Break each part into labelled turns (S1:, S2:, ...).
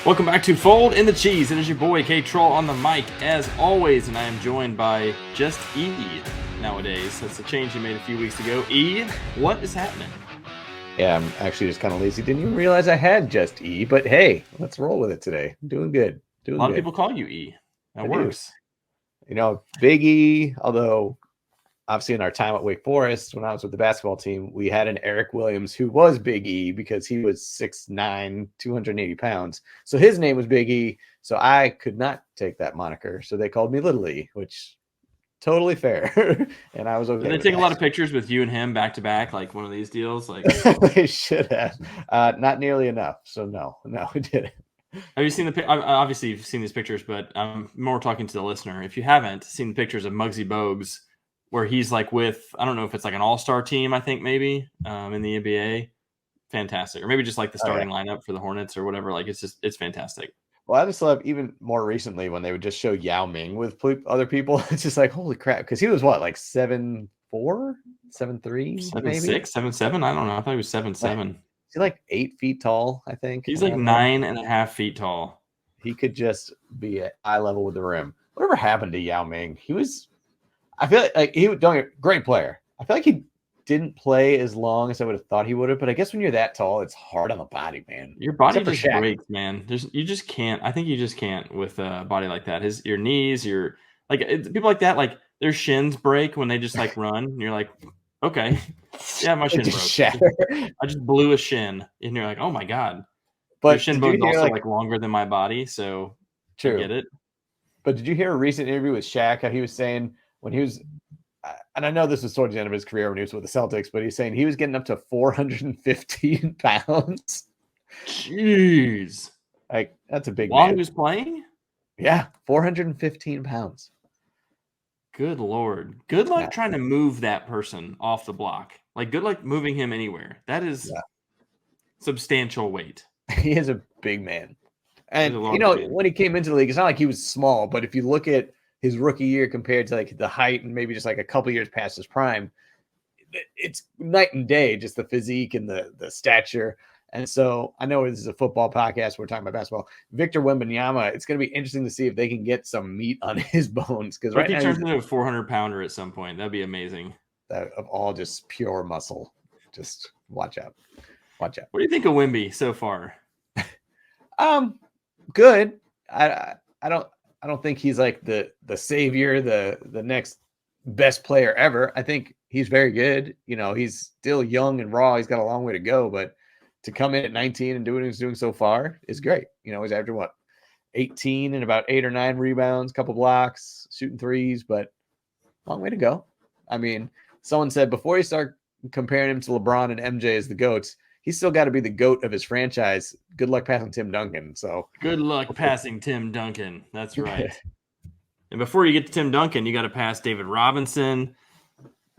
S1: Welcome back to Fold in the Cheese. It is your boy K-Troll on the mic as always, and I am joined by just E nowadays. That's a change he made a few weeks ago. E, what is happening?
S2: Yeah, I'm actually just kind of lazy. Didn't even realize I had just E, but hey, let's roll with it today. Doing good.
S1: A lot of people call you E. That works.
S2: You know, Big E, although obviously in our time at Wake Forest, when I was with the basketball team, we had an Eric Williams who was Big E because he was 6'9", 280 pounds. So his name was Big E. So I could not take that moniker. So they called me Little E, which totally fair. And I was okay.
S1: Did they take a lot of pictures with you and him back to back, like one of these deals? Like
S2: they should have. Not nearly enough. So no, we didn't.
S1: Have you seen the? Obviously, you've seen these pictures, but I'm more talking to the listener. If you haven't seen the pictures of Muggsy Bogues, where he's like with, I don't know if it's like an all-star team, I think maybe in the NBA, fantastic, or maybe just like the starting lineup for the Hornets or whatever. Like it's fantastic.
S2: Well, I just love even more recently when they would just show Yao Ming with other people. It's just like, holy crap, because he was what, like 7'4", 7'3",
S1: 7'6", 7'7". I don't know. I thought he was 7'7".
S2: He's like 8 feet tall, I think.
S1: He's like 9.5 feet tall.
S2: He could just be at eye level with the rim. Whatever happened to Yao Ming? I feel like he was a great player. I feel like he didn't play as long as I would have thought he would have. But I guess when you're that tall, it's hard on the body, man.
S1: Your body just breaks, man. You just can't. I think you just can't with a body like that. Your knees, people like that, like their shins break when they just like run. And you're like, okay, yeah, my shin broke. I just blew a shin, and you're like, oh my god. But your shin bone's also like longer than my body, so
S2: true.
S1: I get it.
S2: But did you hear a recent interview with Shaq? How he was saying when he was, and I know this was towards the end of his career when he was with the Celtics, but he's saying he was getting up to 415 pounds.
S1: Jeez,
S2: like that's a big.
S1: While he was playing,
S2: yeah, 415 pounds.
S1: Good Lord. Good luck trying to move that person off the block. Like, good luck moving him anywhere. That is substantial weight.
S2: He is a big man. And, you know, when he came into the league, it's not like he was small, but if you look at his rookie year compared to, like, the height and maybe just, like, a couple years past his prime, it's night and day, just the physique and the stature. And so I know this is a football podcast. We're talking about basketball. Victor Wembanyama, it's going to be interesting to see if they can get some meat on his bones. Because
S1: right now he turns into a 400-pounder at some point. That'd be amazing.
S2: That of all just pure muscle. Just watch out. Watch out.
S1: What do you think of Wemby so far?
S2: Good. I don't think he's like the savior, the next best player ever. I think he's very good. You know, he's still young and raw. He's got a long way to go, but to come in at 19 and do what he's doing so far is great. You know, he's after 18 and about 8 or 9 rebounds, couple blocks, shooting threes, but long way to go. I mean, someone said before you start comparing him to LeBron and MJ as the GOATs, he's still got to be the GOAT of his franchise. Good luck passing Tim Duncan. So
S1: good luck passing Tim Duncan. That's right. And before you get to Tim Duncan, you got to pass David Robinson.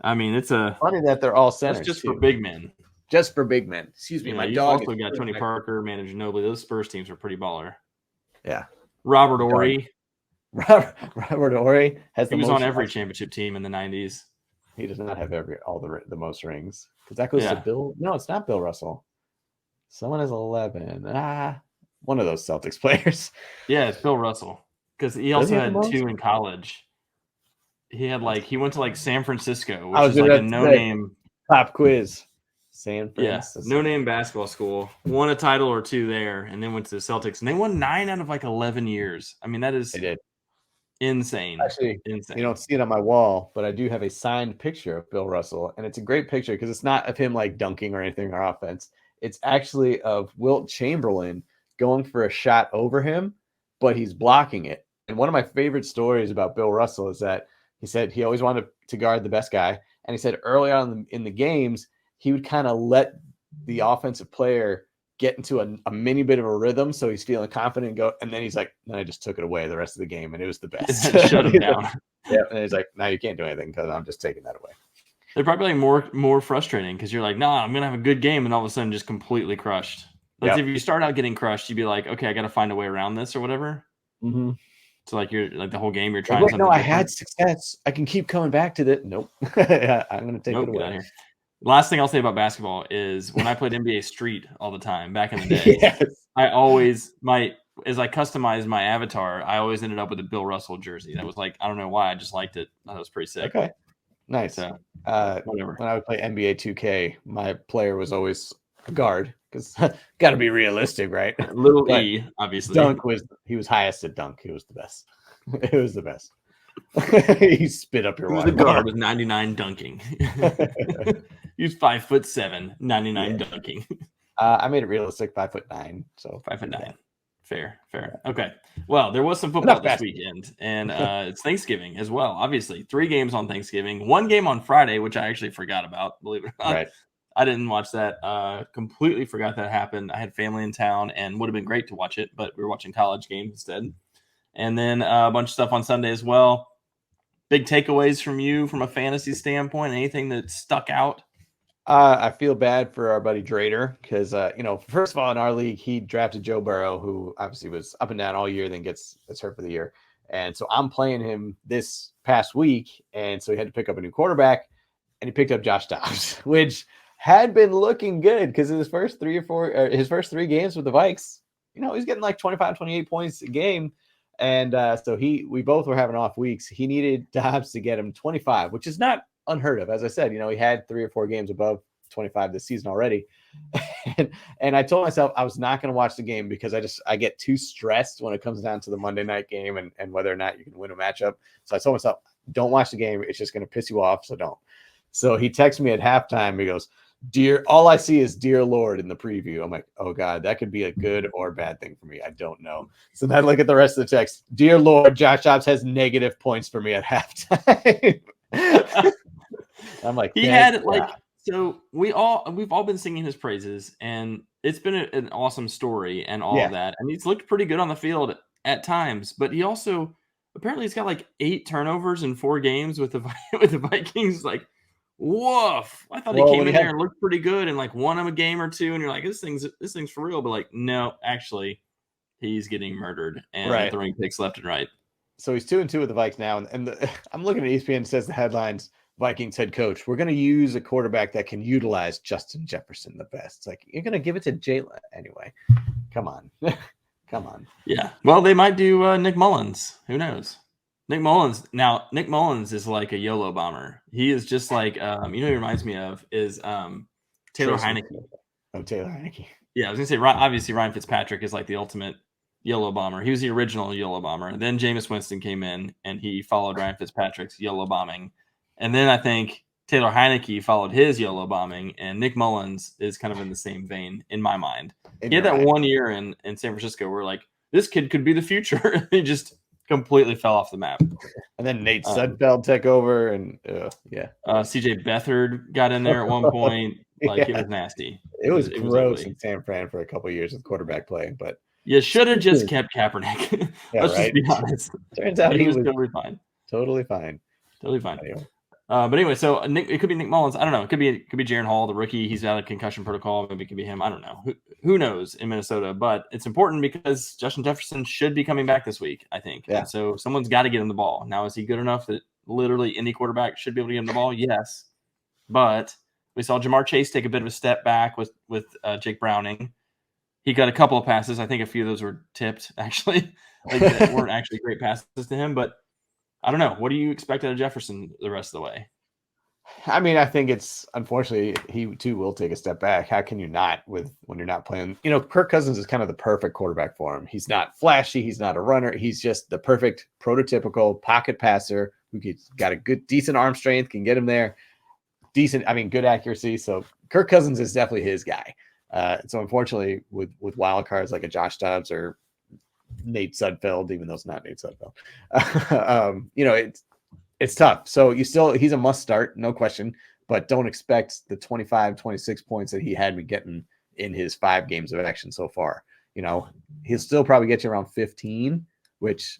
S1: I mean, it's
S2: funny that they're all centers.
S1: That's just for big men.
S2: Just for big men. Excuse me, my
S1: you
S2: dog.
S1: Also got Tony Parker, Manu Ginobili. Those Spurs teams are pretty baller.
S2: Yeah.
S1: Robert Horry.
S2: Robert Horry
S1: he was on every championship team in the 90s.
S2: He does not have all the most rings. Because that goes to Bill. No, it's not Bill Russell. Someone has 11. One of those Celtics players.
S1: Yeah, it's Bill Russell. Because he also had 2 in college. He had he went to San Francisco, which is like a no-name
S2: pop quiz. San Francisco.
S1: Yeah, no-name basketball school. Won a title or 2 there, and then went to the Celtics. And they won 9 out of 11 years. I mean, that is insane.
S2: Actually,
S1: insane.
S2: You don't see it on my wall, but I do have a signed picture of Bill Russell. And it's a great picture because it's not of him dunking or anything or offense. It's actually of Wilt Chamberlain going for a shot over him, but he's blocking it. And one of my favorite stories about Bill Russell is that he said he always wanted to guard the best guy. And he said early on in the games, he would kind of let the offensive player get into a mini bit of a rhythm. So he's feeling confident and go. And then he's like, then I just took it away the rest of the game. And it was the best.
S1: Shut him down.
S2: Yeah. And he's like, now you can't do anything because I'm just taking that away.
S1: They're probably more frustrating because you're like, nah, I'm going to have a good game. And all of a sudden just completely crushed. If you start out getting crushed, you'd be like, okay, I got to find a way around this or whatever.
S2: Mm-hmm.
S1: So you're the whole game you're trying something
S2: no, I
S1: different.
S2: had success. I can keep coming back to that. Nope. I'm going to take it away.
S1: Last thing I'll say about basketball is when I played NBA Street all the time back in the day, I always as I customized my avatar, I always ended up with a Bill Russell jersey. That was like, I don't know why, I just liked it. That was pretty sick.
S2: Okay, nice.
S1: So whatever.
S2: When I would play NBA 2K, my player was always a guard because got to be realistic, right?
S1: Little
S2: But
S1: E, obviously.
S2: He was highest at dunk. He was the best. It was the best. He spit up your
S1: Who's
S2: water
S1: the guard
S2: bottle.
S1: with 99 dunking? He's 5'7", 99 dunking.
S2: I made it realistic, 5'9", so
S1: 5'9". Fair. Okay. Well, there was some football this weekend, and it's Thanksgiving as well. Obviously, 3 games on Thanksgiving, 1 game on Friday, which I actually forgot about. Believe it or not,
S2: right.
S1: I didn't watch that. Completely forgot that happened. I had family in town, and would have been great to watch it, but we were watching college games instead. And then a bunch of stuff on Sunday as well. Big takeaways from you from a fantasy standpoint? Anything that stuck out?
S2: I feel bad for our buddy Drader because, first of all, in our league, he drafted Joe Burrow, who obviously was up and down all year, then gets hurt for the year. And so I'm playing him this past week. And so he had to pick up a new quarterback, and he picked up Josh Dobbs, which had been looking good because in his first 3 3 games with the Vikes, he's getting like 25, 28 points a game. And so we both were having off weeks. He needed Dobbs to get him 25, which is not unheard of. As I said, he had 3 or 4 games above 25 this season already. and I told myself I was not going to watch the game because I get too stressed when it comes down to the Monday night game and whether or not you can win a matchup. So I told myself, don't watch the game. It's just going to piss you off. So don't. So he texted me at halftime. He goes, all I see is dear Lord in the preview. I'm like, oh God, that could be a good or bad thing for me. I don't know. So then I look at the rest of the text. Dear Lord, Josh Dobbs has negative points for me at halftime. I'm like,
S1: he had like, so we've all been singing his praises, and it's been an awesome story and all of that. And he's looked pretty good on the field at times, but he also apparently he's got like 8 turnovers in 4 games with the Vikings. Like, woof! I thought he came in there and looked pretty good and like won him a game or 2, and you're like, this thing's for real. But like, no, actually, he's getting murdered and throwing picks left and right.
S2: So he's 2-2 with the Vikes now, and I'm looking at ESPN. It says the headlines: Vikings head coach, we're going to use a quarterback that can utilize Justin Jefferson the best. It's like, you're going to give it to Jalen anyway. Come on. Come on.
S1: Yeah. Well, they might do Nick Mullins. Who knows? Nick Mullins is like a YOLO bomber. He is just like, who he reminds me of is Taylor Heineke.
S2: Oh, Taylor Heineke.
S1: Yeah, I was going to say, obviously Ryan Fitzpatrick is like the ultimate YOLO bomber. He was the original YOLO bomber. Then Jameis Winston came in, and he followed Ryan Fitzpatrick's YOLO bombing. And then I think Taylor Heineke followed his YOLO bombing, and Nick Mullins is kind of in the same vein in my mind. He had that 1 year in San Francisco where like, this kid could be the future. He just completely fell off the map.
S2: And then Nate Sudfeld took over, and
S1: CJ Beathard got in there at one point. Like, it was nasty.
S2: It was gross in San Fran for a couple of years with quarterback play, but
S1: you should have just kept Kaepernick. Let's just be honest.
S2: Turns out he was
S1: totally fine.
S2: Totally fine.
S1: Anyway. But anyway, so it could be Nick Mullins. I don't know. It could be Jaron Hall, the rookie. He's out of concussion protocol. Maybe it could be him. I don't know. Who knows in Minnesota? But it's important because Justin Jefferson should be coming back this week, I think.
S2: Yeah.
S1: And so someone's got to get him the ball. Now, is he good enough that literally any quarterback should be able to get him the ball? Yes. But we saw Jamar Chase take a bit of a step back with Jake Browning. He got a couple of passes. I think a few of those were tipped, actually. Like, that weren't actually great passes to him, but I don't know. What do you expect out of Jefferson the rest of the way?
S2: I mean, I think it's unfortunately he too will take a step back. How can you not when you're not playing? Kirk Cousins is kind of the perfect quarterback for him. He's not flashy. He's not a runner. He's just the perfect prototypical pocket passer who's got a decent arm strength, can get him there. Good accuracy. So Kirk Cousins is definitely his guy. So unfortunately, with wild cards like a Josh Dobbs or Nate Sudfeld, even though it's not Nate Sudfeld, it's tough. So he's a must start, no question, but don't expect the 25, 26 points that he had me getting in his 5 games of action so far. He'll still probably get you around 15, which,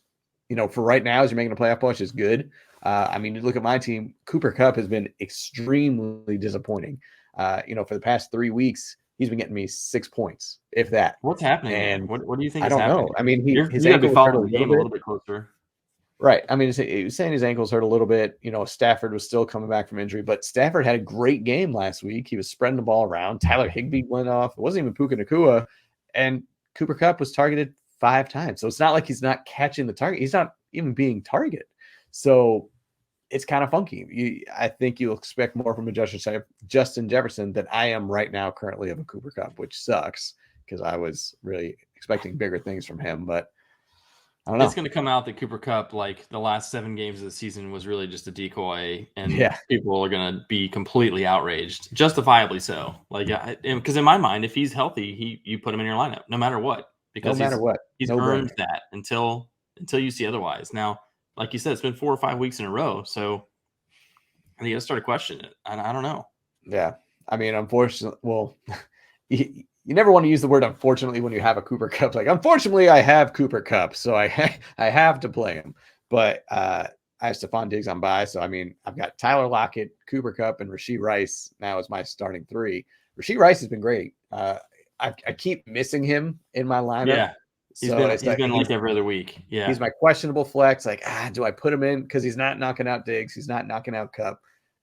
S2: for right now, as you're making a playoff push is good. You look at my team, Cooper Kupp has been extremely disappointing. For the past 3 weeks, he's been getting me 6 points, if that.
S1: What's happening?
S2: And
S1: what do you think?
S2: I don't know. His
S1: ankle following the game a little bit closer.
S2: Right. He was saying his ankles hurt a little bit. Stafford was still coming back from injury, but Stafford had a great game last week. He was spreading the ball around. Tyler Higbee went off. It wasn't even Puka Nacua. And Cooper Kupp was targeted 5 times. So it's not like he's not catching the target. He's not even being targeted. So it's kind of funky. I think you'll expect more from a Justin Jefferson than I am right now currently of a Cooper Kupp, which sucks because I was really expecting bigger things from him. But I don't know.
S1: It's going to come out that Cooper Kupp, like the last 7 games of the season, was really just a decoy, and people are going to be completely outraged, justifiably so. Like, because in my mind, if he's healthy, you put him in your lineup no matter what, because he's earned that until you see otherwise. Now, like you said, it's been 4 or 5 weeks in a row, so you got to start to question it. I don't know.
S2: Yeah, I mean, unfortunately, well, you never want to use the word unfortunately when you have a Cooper Kupp. Like, unfortunately, I have Cooper Kupp, so I have to play him. But I have Stephon Diggs on bye, so I mean, I've got Tyler Lockett, Cooper Kupp, and Rashee Rice now as my starting 3. Rashee Rice has been great. I keep missing him in my lineup.
S1: Yeah. He's been like every other week. Yeah.
S2: He's my questionable flex. Like, do I put him in? Because he's not knocking out Diggs. He's not knocking out Kupp.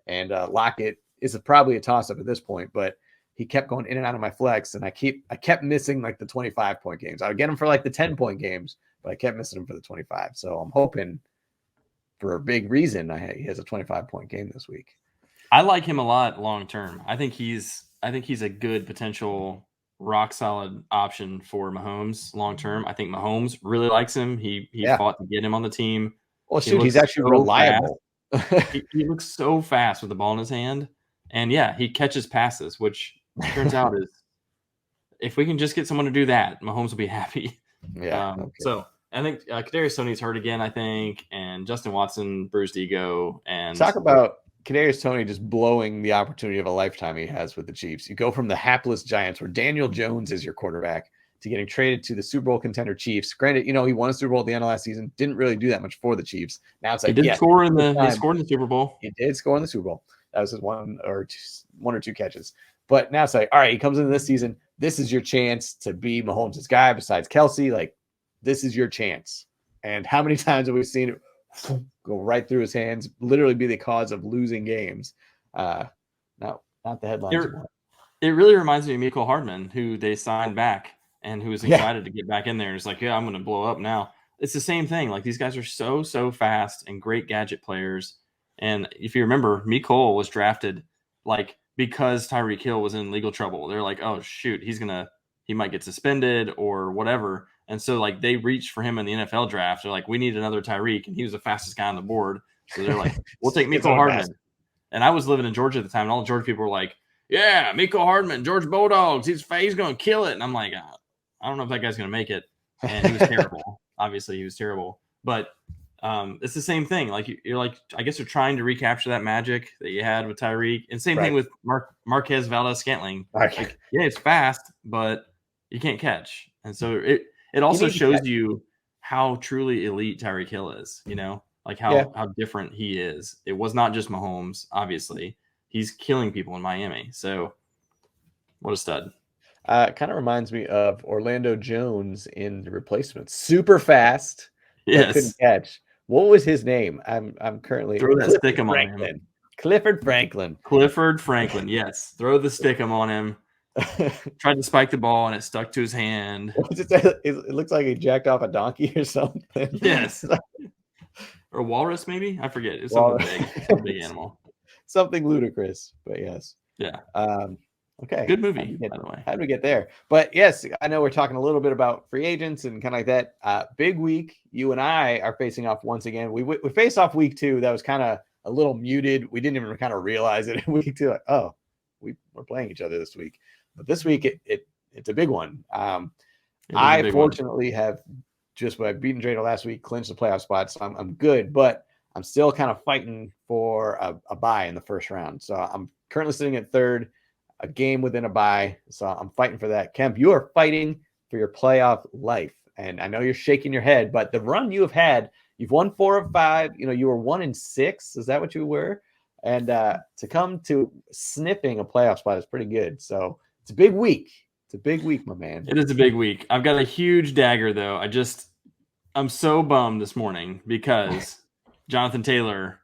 S2: And Lockett is probably a toss-up at this point, but he kept going in and out of my flex, and I kept missing like the 25-point games. I would get him for like the 10-point games, but I kept missing him for the 25. So I'm hoping for a big reason he has a 25-point game this week.
S1: I like him a lot long term. I think he's a good potential rock solid option for Mahomes long term. I think Mahomes really likes him. He fought to get him on the team.
S2: Well, shoot, he's actually reliable.
S1: He looks so fast with the ball in his hand, and he catches passes, which turns out is if we can just get someone to do that, Mahomes will be happy.
S2: Yeah.
S1: So I think Kadarius Toney's hurt again. I think, and Justin Watson bruised ego. And
S2: talk about Kadarius Toney just blowing the opportunity of a lifetime he has with the Chiefs. You go from the hapless Giants, where Daniel Jones is your quarterback, to getting traded to the Super Bowl contender Chiefs. Granted, he won a Super Bowl at the end of last season. Didn't really do that much for the Chiefs. Now it's like
S1: he scored in the Super Bowl.
S2: He did score in the Super Bowl. That was his one or two catches. But now it's like, all right, he comes into this season. This is your chance to be Mahomes' guy besides Kelsey. Like, this is your chance. And how many times have we seen it go right through his hands, literally be the cause of losing games? No, not the headlines.
S1: It really reminds me of Mecole Hardman, who they signed back and who was excited to get back in there. It's like, I'm going to blow up now. It's the same thing. Like, these guys are so fast and great gadget players. And if you remember, Mecole was drafted like because Tyreek Hill was in legal trouble. They're like, oh shoot, he might get suspended or whatever. And so like they reached for him in the NFL draft. They're like, we need another Tyreek, and he was the fastest guy on the board. So they're like, we'll take Mecole Hardman. And I was living in Georgia at the time, and all the Georgia people were like, yeah, Mecole Hardman, Georgia Bulldogs, he's going to kill it. And I'm like, I don't know if that guy's going to make it. And he was terrible. Obviously, he was terrible. But it's the same thing. Like, you're like, I guess you're trying to recapture that magic that you had with Tyreek. And same thing with Marquez Valdes-Scantling. Like, it's fast, but you can't catch. And so it also shows you how truly elite Tyreek Hill is, like how different he is. It was not just Mahomes, obviously. He's killing people in Miami. So what a stud.
S2: Kind of reminds me of Orlando Jones in The Replacements. Super fast.
S1: Yes.
S2: Couldn't catch. What was his name? I'm currently
S1: throw that stickum on him.
S2: Clifford Franklin.
S1: Yes. Throw the stickum on him. Tried to spike the ball and it stuck to his hand.
S2: It looks like he jacked off a donkey or something.
S1: Yes. Or a walrus, maybe? I forget. It's something big. Some big animal.
S2: Something ludicrous, but yes.
S1: Yeah.
S2: Okay.
S1: Good movie, by the way.
S2: How did we get there? But yes, I know we're talking a little bit about free agents and kind of like that. Big week. You and I are facing off once again. We faced off week 2. That was kind of a little muted. We didn't even kind of realize it in week 2. Like, oh, we're playing each other this week. But this week, it's a big one. I fortunately have just by beating Drado last week clinched the playoff spot, so I'm good. But I'm still kind of fighting for a bye in the first round. So I'm currently sitting at 3rd, a game within a bye. So I'm fighting for that. Kemp, you are fighting for your playoff life. And I know you're shaking your head, but the run you have had, you've won 4 of 5. You were 1-6. Is that what you were? And to come to sniffing a playoff spot is pretty good. So it's a big week. It's a big week, my man.
S1: It is a big week. I've got a huge dagger, though. I'm so bummed this morning because Jonathan Taylor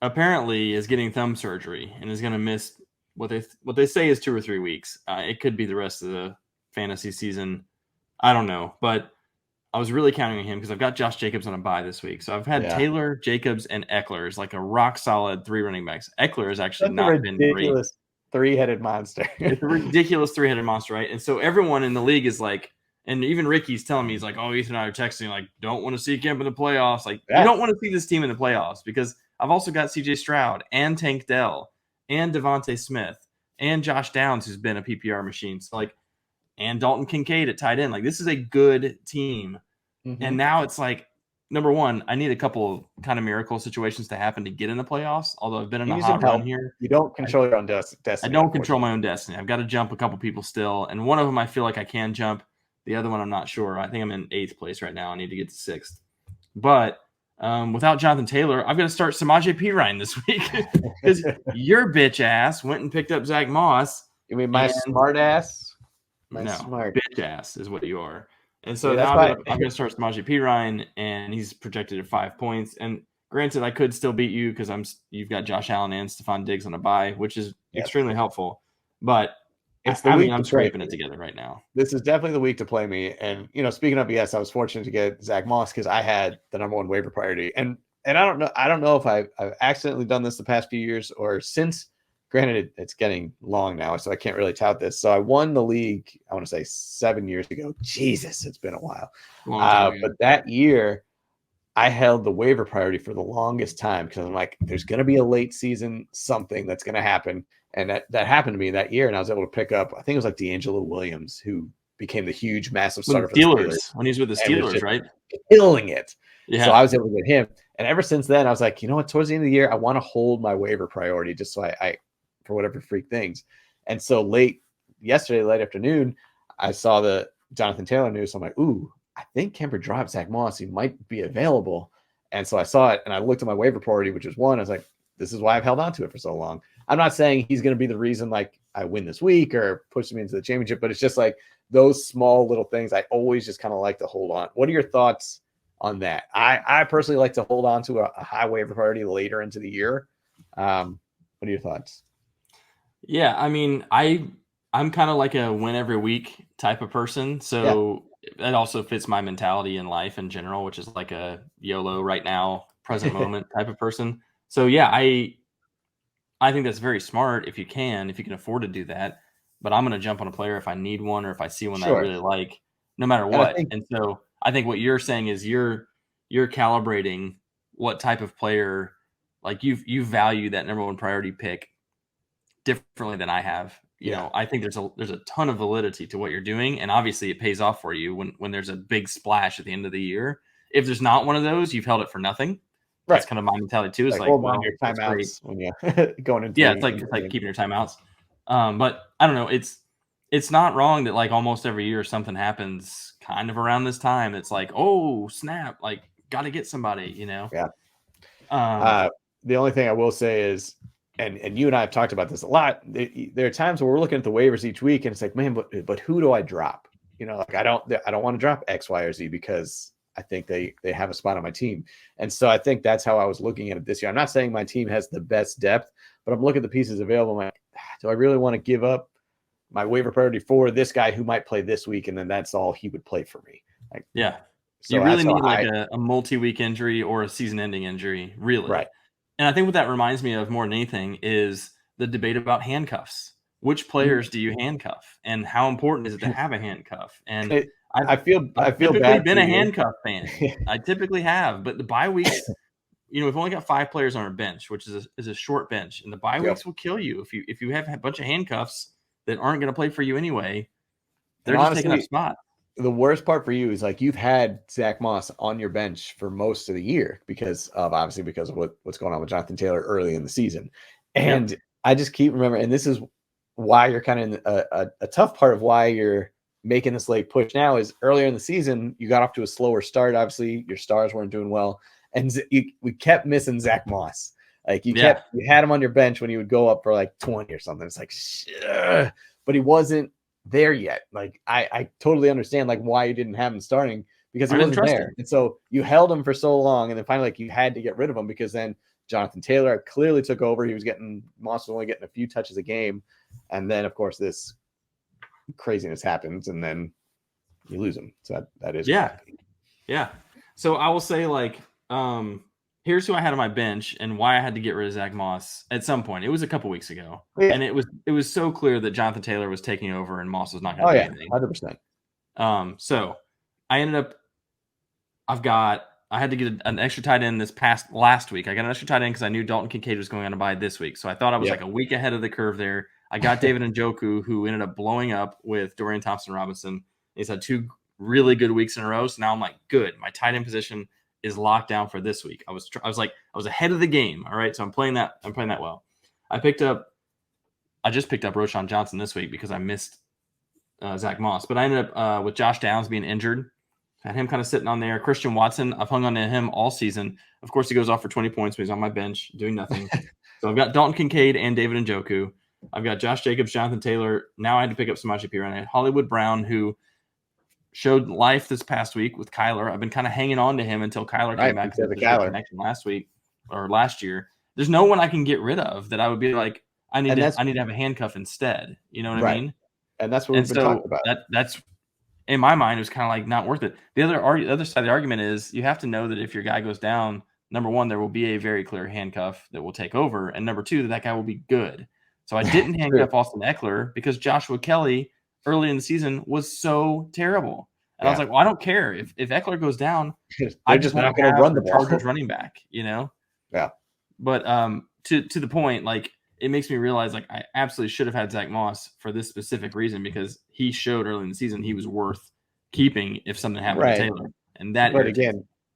S1: apparently is getting thumb surgery and is going to miss what they say is 2 or 3 weeks. It could be the rest of the fantasy season. I don't know, but I was really counting on him because I've got Josh Jacobs on a bye this week. So I've had
S2: Yeah.
S1: Taylor, Jacobs, and Eckler as like a rock solid 3 running backs. Eckler has actually
S2: Such a
S1: not been great.
S2: ridiculous three-headed monster.
S1: It's a ridiculous 3-headed monster, right? And so everyone in the league is like, and even Ricky's telling me, he's like, oh, Ethan and I are texting, like, don't want to see Kemp in the playoffs. Like, you
S2: Yeah.
S1: don't want to see this team in the playoffs because I've also got CJ Stroud and Tank Dell and Devontae Smith and Josh Downs, who's been a PPR machine. So, like, and Dalton Kincaid at tight end. Like, this is a good team. And now it's like, number one, I need a couple of kind of miracle situations to happen to get in the playoffs. Although I've been in
S2: You
S1: a
S2: need some
S1: hot run
S2: help.
S1: here.
S2: You don't control your own
S1: I
S2: destiny.
S1: don't control my own destiny. I've got to jump a couple people still. And one of them I feel like I can jump. The other one I'm not sure. I think I'm in 8th place right now. I need to get to 6th. But without Jonathan Taylor, I've got to start Samaje Perine this week because your bitch ass went and picked up Zach Moss.
S2: You mean my smart ass?
S1: Smart bitch ass is what you are. And so
S2: Yeah,
S1: now I'm going to start Samaje Perine, and he's projected at 5 points. And granted, I could still beat you because you've got Josh Allen and Stephon Diggs on a bye, which is extremely helpful. But I'm scraping it together right now.
S2: This is definitely the week to play me. And speaking of BS, I was fortunate to get Zach Moss because I had the number 1 waiver priority. And I don't know if I've accidentally done this the past few years or since. Granted, it's getting long now, so I can't really tout this. So I won the league, I want to say 7 years ago. Jesus, it's been a while. But that year, I held the waiver priority for the longest time because I'm like, there's going to be a late season something that's going to happen. And that happened to me that year. And I was able to pick up, I think it was like D'Angelo Williams, who became the huge, massive starter for the Steelers.
S1: When he's with the Steelers, right?
S2: Killing it.
S1: Yeah.
S2: So I was able to get him. And ever since then, I was like, you know what? Towards the end of the year, I want to hold my waiver priority just so I for whatever freak things. And so late afternoon, I saw the Jonathan Taylor news. So I'm like, ooh, I think Kemp dropped Zach Moss. He might be available. And so I saw it and I looked at my waiver priority, which was 1. I was like, this is why I've held on to it for so long. I'm not saying he's going to be the reason like I win this week or push me into the championship, but it's just like those small little things I always just kind of like to hold on. What are your thoughts on that? I personally like to hold on to a high waiver priority later into the year. What are your thoughts?
S1: Yeah, I mean, I'm kind of like a win every week type of person. So that also fits my mentality in life in general, which is like a YOLO right now, present moment type of person. So yeah, I think that's very smart if you can afford to do that. But I'm going to jump on a player if I need one or if I see one that I really like, no matter what. And so I think what you're saying is you're calibrating what type of player, like you value that number 1 priority pick differently than I have. You know, I think there's a ton of validity to what you're doing, and obviously it pays off for you when there's a big splash at the end of the year. If there's not one of those, you've held it for nothing. Right. That's kind of my mentality too. It's like
S2: hold on your timeouts when you're going into
S1: it's like keeping your timeouts. But I don't know. It's not wrong that like almost every year something happens kind of around this time. It's like, oh snap! Like got to get somebody.
S2: Yeah. The only thing I will say is, and you and I have talked about this a lot. There are times where we're looking at the waivers each week, and it's like, man, but who do I drop? Like I don't want to drop X, Y, or Z because I think they have a spot on my team. And so I think that's how I was looking at it this year. I'm not saying my team has the best depth, but I'm looking at the pieces available. I'm like, do I really want to give up my waiver priority for this guy who might play this week? And then that's all he would play for me. Like,
S1: yeah. So you really need like a multi-week injury or a season-ending injury, really.
S2: Right.
S1: And I think what that reminds me of more than anything is the debate about handcuffs. Which players do you handcuff, and how important is it to have a handcuff? And I've typically been a handcuff fan. I typically have, but the bye weeks, we've only got 5 players on our bench, which is a short bench, and the bye weeks will kill you if you have a bunch of handcuffs that aren't going to play for you anyway. They're just taking up spot.
S2: The worst part for you is like you've had Zach Moss on your bench for most of the year because of what's going on with Jonathan Taylor early in the season. And I just keep remembering, and this is why you're kind of in a tough part of why you're making this late push now is earlier in the season, you got off to a slower start. Obviously your stars weren't doing well. And we kept missing Zach Moss. Like you had him on your bench when he would go up for like 20 or something. It's like, but he wasn't there yet. Like I totally understand like why you didn't have him starting because he wasn't there. And so you held him for so long, and then finally like you had to get rid of him because then Jonathan Taylor clearly took over. He was Moss was only getting a few touches a game, and then of course this craziness happens, and then you lose him. So that is
S1: Yeah. So I will say, like, here's who I had on my bench and why I had to get rid of Zach Moss at some point. It was a couple weeks ago.
S2: Yeah.
S1: And it was so clear that Jonathan Taylor was taking over and Moss was not going
S2: Oh
S1: to do
S2: yeah,
S1: anything.
S2: 100%.
S1: So I ended up I had to get an extra tight end last week. I got an extra tight end because I knew Dalton Kincaid was going on a bye this week. So I thought I was like a week ahead of the curve there. I got David Njoku, who ended up blowing up with Dorian Thompson-Robinson. He's had 2 really good weeks in a row. So now I'm like, good. My tight end position is locked down for this week. I was ahead of the game. All right. So I'm playing that well. I just picked up Roschon Johnson this week because I missed Zach Moss, but I ended up with Josh Downs being injured. Had him kind of sitting on there. Christian Watson, I've hung on to him all season. Of course, he goes off for 20 points, but he's on my bench doing nothing. So I've got Dalton Kincaid and David Njoku. I've got Josh Jacobs, Jonathan Taylor. Now I had to pick up Samaje Perine. I had Hollywood Brown, who showed life this past week with Kyler. I've been kind of hanging on to him until Kyler came back.
S2: The
S1: connection last week or last year. There's no one I can get rid of that I would be like, I need to have a handcuff instead. You know what I mean?
S2: And that's what we've been talking about.
S1: That's in my mind, it was kind of like not worth it. The other side of the argument is you have to know that if your guy goes down, number one, there will be a very clear handcuff that will take over, and number two, that guy will be good. So I didn't handcuff Austin Eckler because Joshua Kelly early in the season was so terrible. And I was like, well, I don't care if Eckler goes down.
S2: I'm just not going to run the ball.
S1: Chargers running back, you know?
S2: Yeah.
S1: But to the point, like, it makes me realize, like, I absolutely should have had Zach Moss for this specific reason because he showed early in the season he was worth keeping if something happened to Taylor. And that,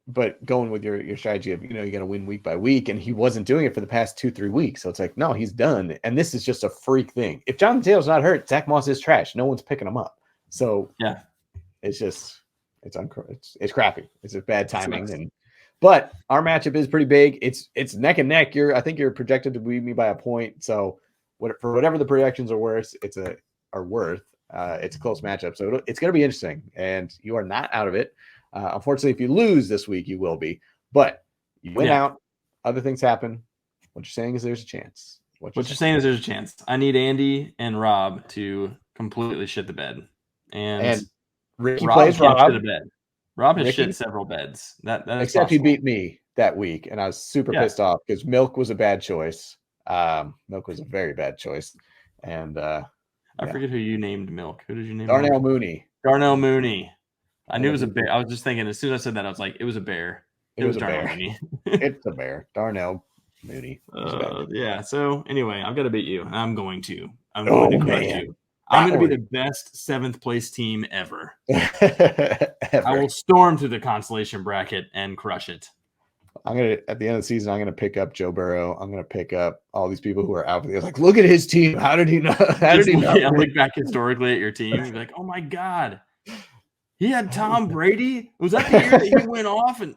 S2: but going with your strategy of, you got to win week by week, and he wasn't doing it for the past 2-3 weweeks. So it's like, no, he's done. And this is just a freak thing. If Jonathan Taylor's not hurt, Zach Moss is trash. No one's picking him up. So
S1: yeah,
S2: it's just, it's crappy. It's just bad timing. But our matchup is pretty big. It's neck and neck. I think you're projected to beat me by a point. So for whatever the projections are worth, it's a close matchup. So it's going to be interesting. And you are not out of it. Unfortunately, if you lose this week, you will be. But you win out. Other things happen. What you're saying is there's a chance.
S1: What you're saying is there's a chance. I need Andy and Rob to completely shit the bed. And
S2: Ricky plays Rob.
S1: Shit a bed. Rob has shit several beds. That
S2: except he beat me that week, and I was super pissed off because Milk was a bad choice. Milk was a very bad choice, and I
S1: forget who you named Milk. Who did you name?
S2: Darnell Mooney.
S1: Darnell Mooney. I knew it was a bear. I was just thinking as soon as I said that, I was like, it was a bear.
S2: It was a
S1: Darnell
S2: bear.
S1: Mooney.
S2: It's a bear. Darnell Mooney.
S1: Yeah. So anyway, I've got to beat you. I'm going to. I'm going to crush you. I'm going to be the best 7th place team ever. I will storm through the consolation bracket and crush it.
S2: At the end of the season, I'm going to pick up Joe Burrow. I'm going to pick up all these people who are out there. Like, look at his team. How did he know?
S1: Look back historically at your team. You're like, oh my God. He had Tom Brady. Was that the year that he went off and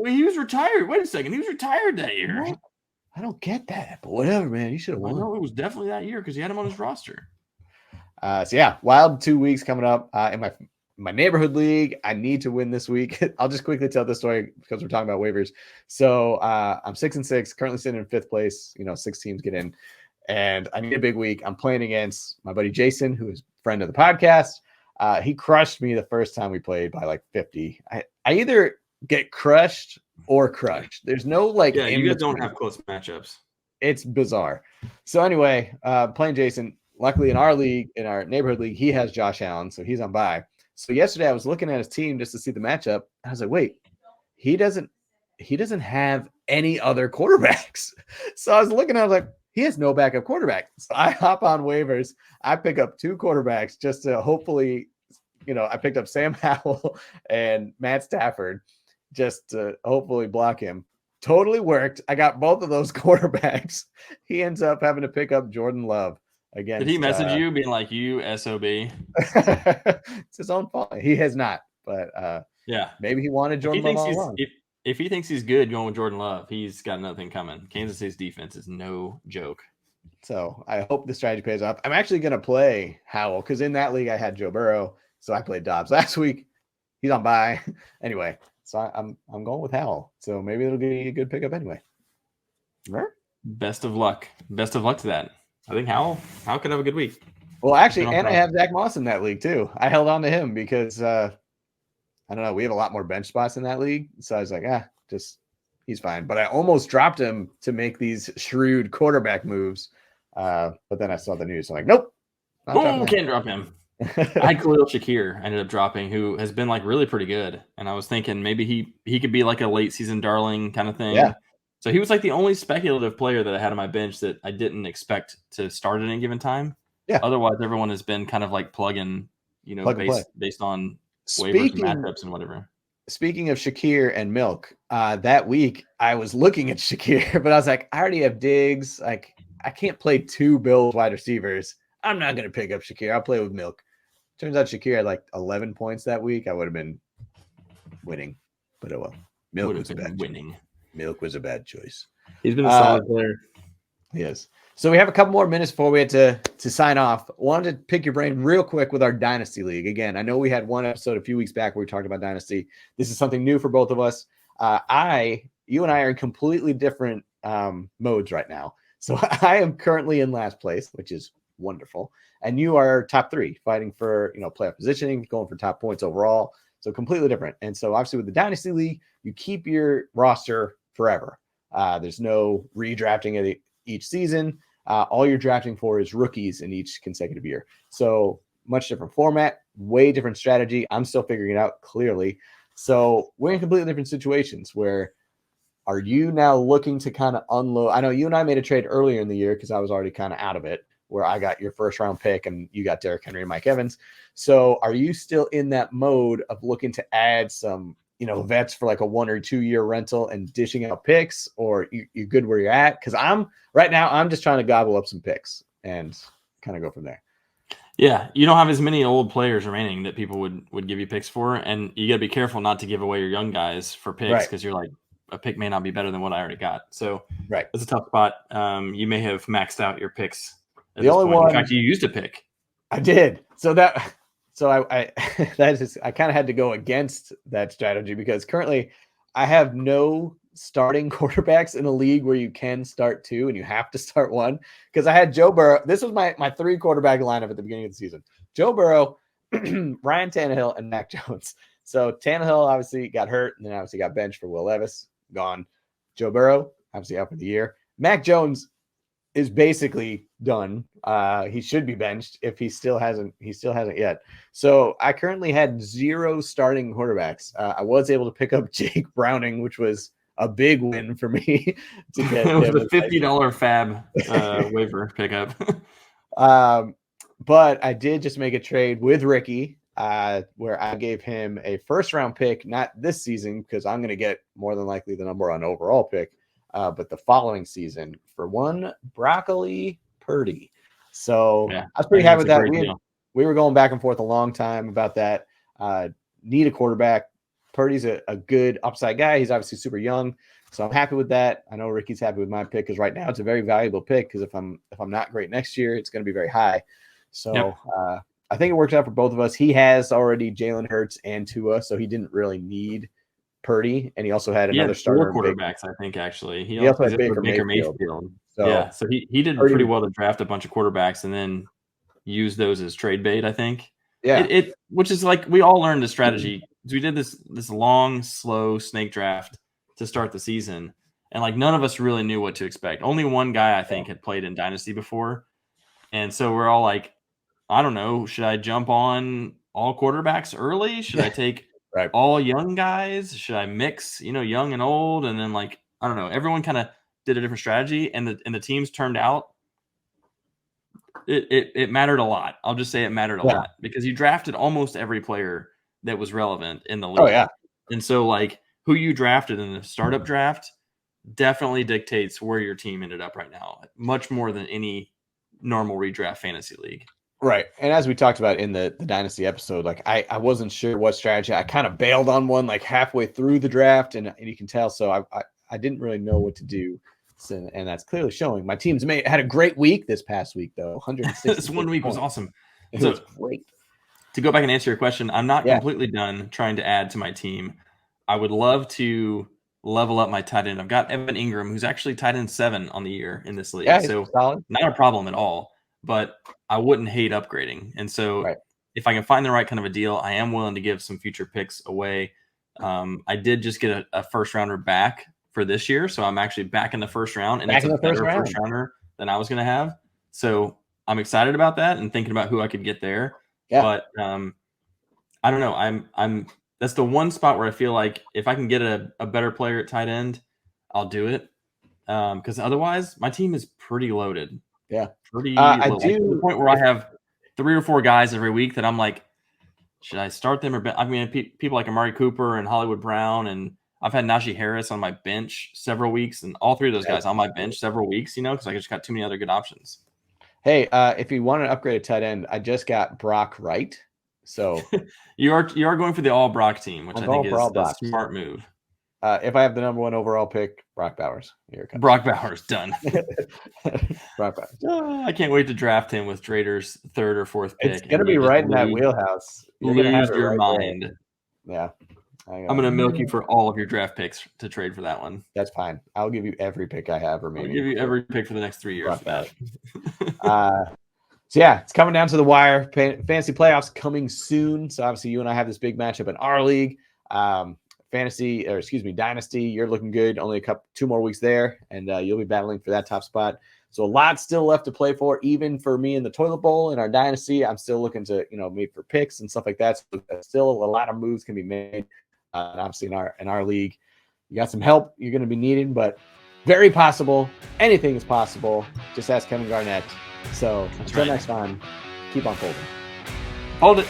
S1: he was retired? Wait a second. He was retired that year.
S2: What? I don't get that, but whatever, man. You should have won.
S1: No, it was definitely that year because he had him on his roster.
S2: Wild 2 weeks coming up in my neighborhood league. I need to win this week. I'll just quickly tell this story because we're talking about waivers. So I'm 6-6, currently sitting in 5th place. 6 teams get in, and I need a big week. I'm playing against my buddy Jason, who is a friend of the podcast. He crushed me the first time we played by like 50. I either get crushed or crushed. There's no
S1: you guys don't have close matchups.
S2: It's bizarre. So anyway, playing Jason. Luckily in our league, in our neighborhood league, he has Josh Allen, so he's on bye. So yesterday I was looking at his team just to see the matchup. I was like, wait, he doesn't have any other quarterbacks. So I was looking, I was like, he has no backup quarterback. So I hop on waivers. I pick up 2 quarterbacks just to hopefully, I picked up Sam Howell and Matt Stafford just to hopefully block him. Totally worked. I got both of those quarterbacks. He ends up having to pick up Jordan Love. Against,
S1: did he message you being like, you SOB?
S2: It's his own fault. He has not, but maybe he wanted Jordan Love all along.
S1: If he thinks he's good going with Jordan Love, he's got nothing coming. Kansas City's defense is no joke.
S2: So I hope the strategy pays off. I'm actually going to play Howell because in that league I had Joe Burrow, so I played Dobbs last week. He's on bye anyway. So I'm going with Howell. So maybe it'll be a good pickup anyway.
S1: Right? Best of luck. Best of luck to that. I think Howell could have a good week.
S2: Well, actually, and I have Zach Moss in that league too. I held on to him because I I don't know. We have a lot more bench spots in that league. So I was like, he's fine. But I almost dropped him to make these shrewd quarterback moves. But then I saw the news. So I'm like, nope.
S1: Boom, can't drop him. I had Khalil Shakir ended up dropping, who has been like really pretty good. And I was thinking maybe he could be like a late season darling kind of thing.
S2: Yeah.
S1: So he was like the only speculative player that I had on my bench that I didn't expect to start at any given time.
S2: Yeah.
S1: Otherwise, everyone has been kind of like plug-in, based on waivers and matchups and whatever.
S2: Speaking of Shakir and Milk, that week I was looking at Shakir, but I was like, I already have Diggs. Like, I can't play 2 Bills wide receivers. I'm not going to pick up Shakir. I'll play with Milk. Turns out Shakir had like 11 points that week. I would have been winning, but oh well. Milk was a bad winning. Milk was a bad choice.
S1: He's been a solid player.
S2: Yes. So we have a couple more minutes before we had to sign off. Wanted to pick your brain real quick with our Dynasty League. Again, I know we had one episode a few weeks back where we talked about Dynasty. This is something new for both of us. You and I are in completely different modes right now. So I am currently in last place, which is wonderful. And you are top 3, fighting for playoff positioning, going for top points overall. So completely different. And so obviously with the Dynasty League, you keep your roster forever. There's no redrafting at each season. All you're drafting for is rookies in each consecutive year. So much different format, way different strategy. I'm still figuring it out clearly. So we're in completely different situations where are you now looking to kind of unload? I know you and I made a trade earlier in the year because I was already kind of out of it, where I got your first round pick and you got Derrick Henry and Mike Evans. So are you still in that mode of looking to add some, vets for like a 1 or 2 year rental and dishing out picks, or you good where you're at? Because I'm just trying to gobble up some picks and kind of go from there.
S1: Yeah, you don't have as many old players remaining that people would give you picks for, and you got to be careful not to give away your young guys for picks because you're like, a pick may not be better than what I already got. So it's a tough spot. You may have maxed out your picks at this point. In fact, you used a pick.
S2: I did. I kind of had to go against that strategy because currently I have no starting quarterbacks in a league where you can start 2 and you have to start 1, because I had Joe Burrow. This was my 3 quarterback lineup at the beginning of the season: Joe Burrow, Ryan Tannehill, and Mac Jones. So Tannehill obviously got hurt and then obviously got benched for Will Levis, gone. Joe Burrow obviously out for the year. Mac Jones is basically done. He should be benched if he still hasn't yet. So I currently had 0 starting quarterbacks. I was able to pick up Jake Browning, which was a big win for me to get
S1: it was a $50 fab waiver pickup.
S2: But I did just make a trade with Ricky where I gave him a first round pick, not this season, because I'm going to get more than likely the number 1 overall pick, but the following season for one Broccoli Purdy. So I was pretty happy with that. We were going back and forth a long time about that. Need a quarterback. Purdy's a good upside guy. He's obviously super young, so I'm happy with that. I know Ricky's happy with my pick because right now it's a very valuable pick, because if I'm not great next year, it's going to be very high. So I think it works out for both of us. He has already Jalen Hurts and Tua, so he didn't really need Purdy, and he also had another starter.
S1: 4 quarterbacks, I think, actually.
S2: He also had Baker Mayfield.
S1: So he did pretty well to draft a bunch of quarterbacks and then use those as trade bait, I think.
S2: Yeah.
S1: Which is like, we all learned the strategy. We did this long, slow snake draft to start the season, and like none of us really knew what to expect. Only one guy, I think, had played in Dynasty before, and so we're all like, I don't know, should I jump on all quarterbacks early? Should I take all young guys? Should I mix, young and old? And then like, I don't know, everyone kind of did a different strategy, and the teams turned out. It mattered a lot. I'll just say it mattered a lot, because you drafted almost every player that was relevant in the league.
S2: Oh yeah.
S1: And so like who you drafted in the startup draft definitely dictates where your team ended up right now, much more than any normal redraft fantasy league.
S2: Right. And as we talked about in the Dynasty episode, like I wasn't sure what strategy. I kind of bailed on one like halfway through the draft, and you can tell. So I didn't really know what to do. So, and that's clearly showing. My team's had a great week this past week, though. 160.
S1: This 1 week was awesome.
S2: It was great.
S1: To go back and answer your question, I'm not completely done trying to add to my team. I would love to level up my tight end. I've got Evan Ingram, who's actually tight end 7 on the year in this league.
S2: Yeah,
S1: so
S2: solid.
S1: Not a problem at all, but I wouldn't hate upgrading. And so if I can find the right kind of a deal, I am willing to give some future picks away. I did just get a first rounder back for this year, so I'm actually back in the first round, and
S2: Back
S1: it's
S2: in
S1: a
S2: the first
S1: better
S2: round.
S1: first rounder than I was going to have. So I'm excited about that and thinking about who I could get there.
S2: Yeah.
S1: But I don't know. I'm that's the one spot where I feel like if I can get a better player at tight end, I'll do it. Because otherwise, my team is pretty loaded.
S2: Yeah.
S1: Pretty
S2: I
S1: loaded. Like, to the
S2: do.
S1: point where I have 3 or 4 guys every week that I'm like, should I start them or I mean, people like Amari Cooper and Hollywood Brown, and I've had Najee Harris on my bench several weeks, and all 3 of those guys on my bench several weeks, because I just got too many other good options.
S2: Hey, if you want to upgrade a tight end, I just got Brock Wright. So
S1: you are going for the all Brock team, which
S2: I'm
S1: I think
S2: going for
S1: is
S2: all
S1: a
S2: Brock.
S1: smart move.
S2: If I have the number 1 overall pick, Brock Bowers. Here it comes.
S1: Brock Bowers, done.
S2: Brock Bowers.
S1: I can't wait to draft him with Trader's 3rd or 4th pick.
S2: It's gonna be right in that wheelhouse. You're gonna have
S1: Lose your mind.
S2: There. Yeah.
S1: I'm gonna milk you for all of your draft picks to trade for that one.
S2: That's fine. I'll give you every pick I have remaining.
S1: I'll give you every pick for the next 3 years for that.
S2: So yeah, it's coming down to the wire. Fantasy playoffs coming soon. So obviously you and I have this big matchup in our league. Dynasty, you're looking good. Only 2 more weeks there, and you'll be battling for that top spot. So a lot still left to play for, even for me in the toilet bowl in our dynasty. I'm still looking to, meet for picks and stuff like that. So still a lot of moves can be made. And obviously in our league, you got some help you're going to be needing, but very possible. Anything is possible. Just ask Kevin Garnett. So until next time, keep on folding.
S1: Hold it.